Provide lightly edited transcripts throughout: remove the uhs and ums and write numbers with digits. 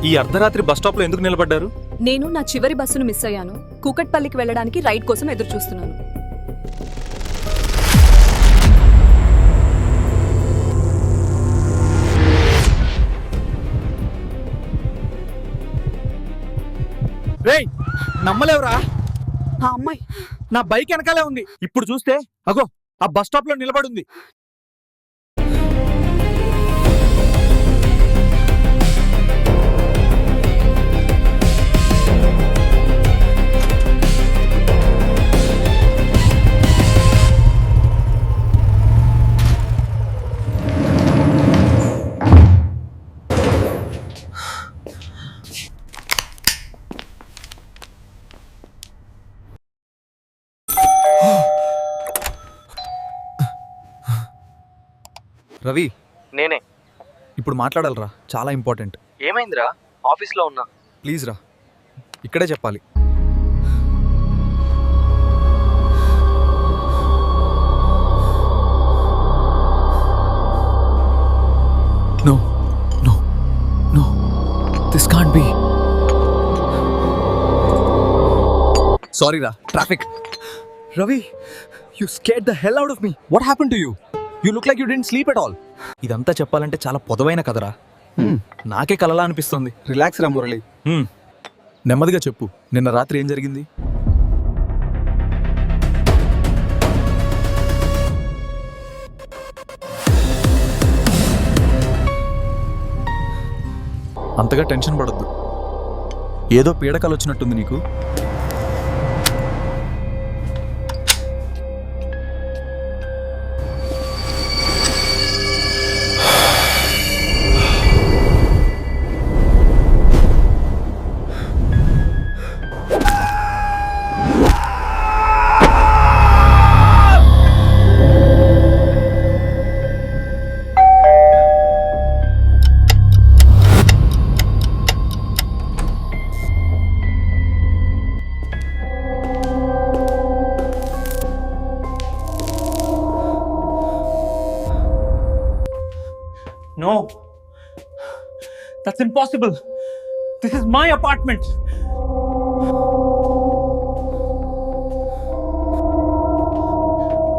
ఈ అర్ధరాత్రి bus stop లో ఎందుకు నిలబడ్డారు? నేను నా చివరి బస్సును మిస్ అయ్యాను. కూకట్పల్లికి వెళ్ళడానికి రైడ్ కోసం ఎదురు చూస్తున్నాను. రేయ్, నమ్మలేవురా, ఆ అమ్మాయి నా బైక్ వెనకాలే ఉంది. ఇప్పుడు చూస్తే అగో ఆ బస్ స్టాప్ లో నిలబడింది. రవి, నేనే. ఇప్పుడు మాట్లాడాలరా, చాలా ఇంపార్టెంట్. ఏమైందిరా? ఆఫీస్లో ఉన్నా. ప్లీజ్ రా, ఇక్కడే చెప్పాలి. No no no, this can't be. Sorry రా, traffic. Ravi, you scared the hell out of me. What happened to you? You look like you didn't sleep at all. ఇదంతా చెప్పాలంటే చాలా పొదవైన కదరా. నాకే కలలా అనిపిస్తుంది. రిలాక్స్ రా మురళి. నెమ్మదిగా చెప్పు, నిన్న రాత్రి ఏం జరిగింది? అంతగా టెన్షన్ పడద్దు. ఏదో పీడకలు వచ్చినట్టుంది నీకు. No. That's impossible. This is my apartment.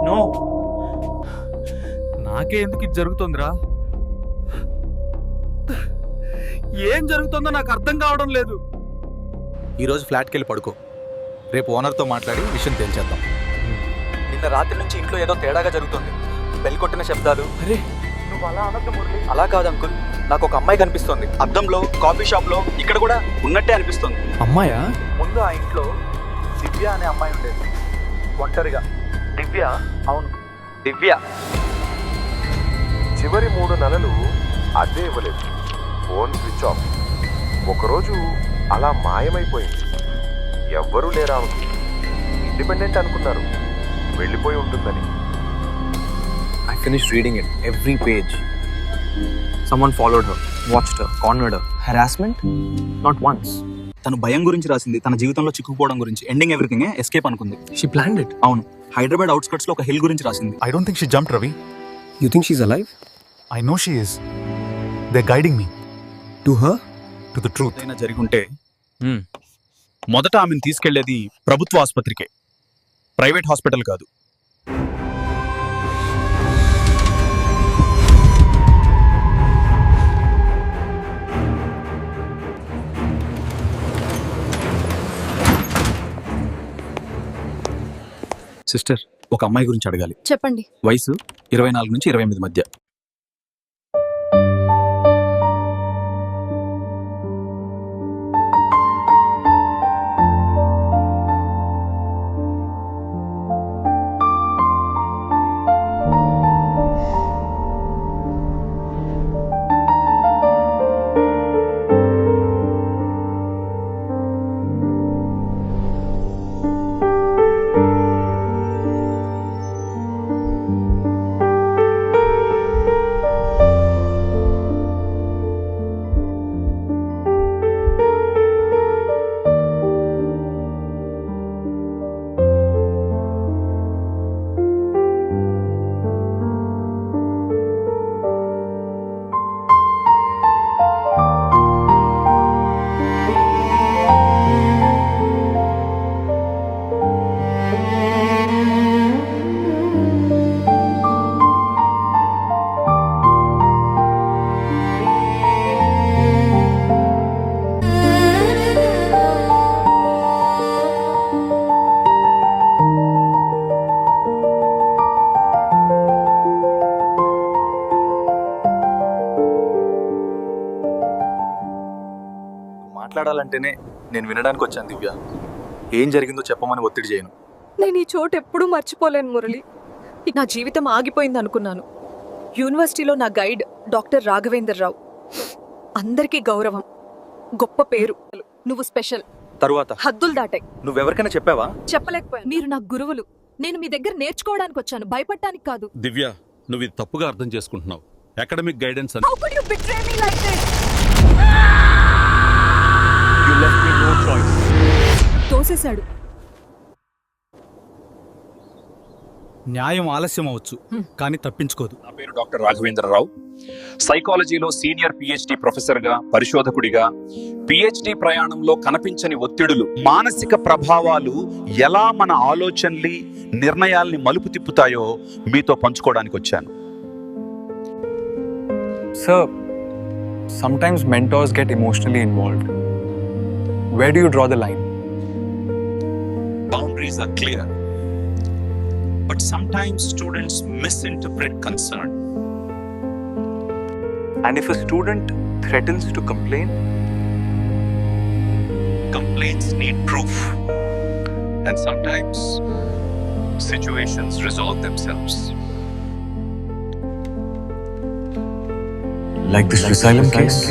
No. నాకే ఎందుకు ఇది జరుగుతుందిరా? ఏం జరుగుతుందో నాకు అర్థం కావడం లేదు. ఈరోజు ఫ్లాట్కి వెళ్ళి పడుకో. రేపు ఓనర్తో మాట్లాడి విషయం తేల్చేద్దాం. నిన్న రాత్రి నుంచి ఇంట్లో ఏదో తేడాగా జరుగుతుంది. బెల్ కొట్టిన శబ్దాలు. అరే, నువ్వు అలా అనొద్దు మురళి. అలా కాదు అంకుల్, నాకు ఒక అమ్మాయి కనిపిస్తుంది. అద్దంలో, కాఫీ షాప్లో, ఇక్కడ కూడా ఉన్నట్టే అనిపిస్తుంది. అమ్మాయా? ముందు ఆ ఇంట్లో దివ్య అనే అమ్మాయి ఉండేది, ఒంటరిగా. దివ్య? అవును, దివ్య. చివరి 3 నెలలు అదే ఇవ్వలేదు. Phone switch off. ఒకరోజు అలా మాయమైపోయింది. ఎవ్వరూ లేరా ఆమెకి. ఇండిపెండెంట్ అనుకున్నారు, వెళ్ళిపోయి ఉంటుందని. I finished reading it, every page. Someone followed her, watched her, cornered her. Harassment? Not once. తను భయం గురించి రాసింది, తన జీవితంలో చిక్కుకుపోవడం గురించి. ఎండింగ్ ఎవ్రీథింగ్ ఎస్కేప్ అనుకుంది. She planned it. అవును, హైదరాబాద్ అవుట్స్కట్స్ లో ఒక హిల్ గురించి రాసింది. I don't think she jumped, Ravi. You think she's alive? I know she is. They're guiding me To her? to the truth. ఏదైనా జరిగుంటే మొదట ఆమెను తీసుకెళ్లేది ప్రభుత్వ ఆసుపత్రికే, ప్రైవేట్ హాస్పిటల్ కాదు. సిస్టర్, ఒక అమ్మాయి గురించి అడగాలి. చెప్పండి. వయసు 24 నుంచి 28 మధ్య. మాట్లాడాలంటేనే నేను వినడానికి వచ్చాను దివ్య. ఏం జరిగిందో చెప్పమని ఒత్తిడి చేయను. నేను ఈ చోటు ఎప్పుడూ మర్చిపోలేను మురళి. నా జీవితం ఆగిపోయింది అనుకున్నాను. యూనివర్సిటీలో నా గైడ్ డాక్టర్ రాఘవేందర్ రావు. అందరికీ గౌరవం, గొప్ప పేరు. నువ్వు స్పెషల్. తరువాత హద్దులు దాటాయి. నువ్వెవరికైనా చెప్పావా? చెప్పలేకపోయాను. మీరు నా గురువులు. నేను మీ దగ్గర నేర్చుకోవడానికి వచ్చాను, భయపడటానికి కాదు. దివ్య, నువ్వు ఇది తప్పుగా అర్థం చేసుకుంటున్నావు. అకాడమిక్ గైడెన్స్ అని How could you betray me like this? You left me no choice. తోసేశాడు. న్యాయం ఆలస్యం అవచ్చు, కానీ తప్పించుకోదు. నా పేరు డాక్టర్ రాఘవేంద్రరావు. సైకాలజీలో సీనియర్ పిహెచ్డి ప్రొఫెసర్గా, పరిశోధకుడిగా, పిహెచ్డి ప్రయాణంలో కనిపించని ఒత్తిడులు, మానసిక ప్రభావాలు ఎలా మన ఆలోచనల్ని, నిర్ణయాల్ని మలుపు తిప్పుతాయో మీతో పంచుకోవడానికి వచ్చాను. Sir, sometimes mentors get emotionally involved. Where do you draw the line? Boundaries are clear, but sometimes students misinterpret concern. And if a student threatens to complain, Complaints need proof, and sometimes situations resolve themselves. like this asylum case,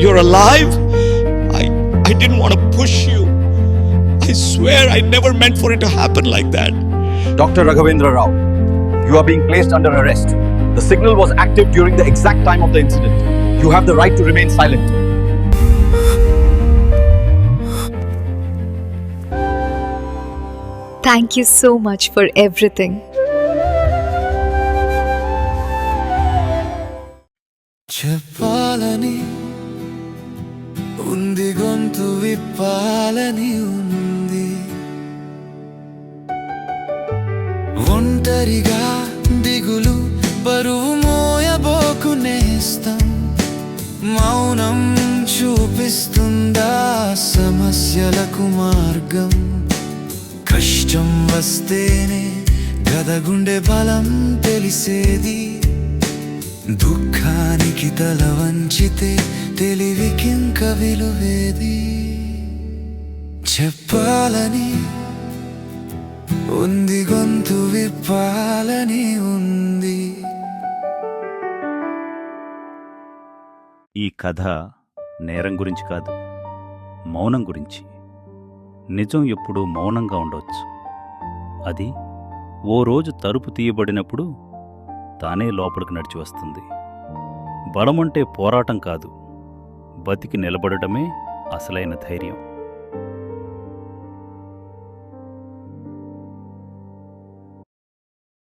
You're alive? I didn't want to push you. I swear I never meant for it to happen like that. Dr. Raghavendra Rao, you are being placed under arrest. The signal was active during the exact time of the incident. You have the right to remain silent. Thank you so much for everything. చెప్పాలని ఉంది, గొంతు విప్పాలని ఉంది, ఒంటరిగా దిగులు బరువు మోయబోకు నేస్తం, మౌనం చూపిస్తుందా సమస్యలకు మార్గం, కష్టం వస్తేనే గదగుండె బలం తెలిసేది, దుఃఖానికి తల వంచితే తెలివికింక విలువేది, చెప్పాలని ఉంది, గొంతు విప్పాలని ఉంది. ఈ కథ నేరం గురించి కాదు, మౌనం గురించి. నిజం ఎప్పుడూ మౌనంగా ఉండవచ్చు. అది ఓ రోజు తలుపు తీయబడినప్పుడు తానే లోపలికి నడిచి వస్తుంది. బలమంటే పోరాటం కాదు, బతికి నిలబడటమే అసలైన ధైర్యం.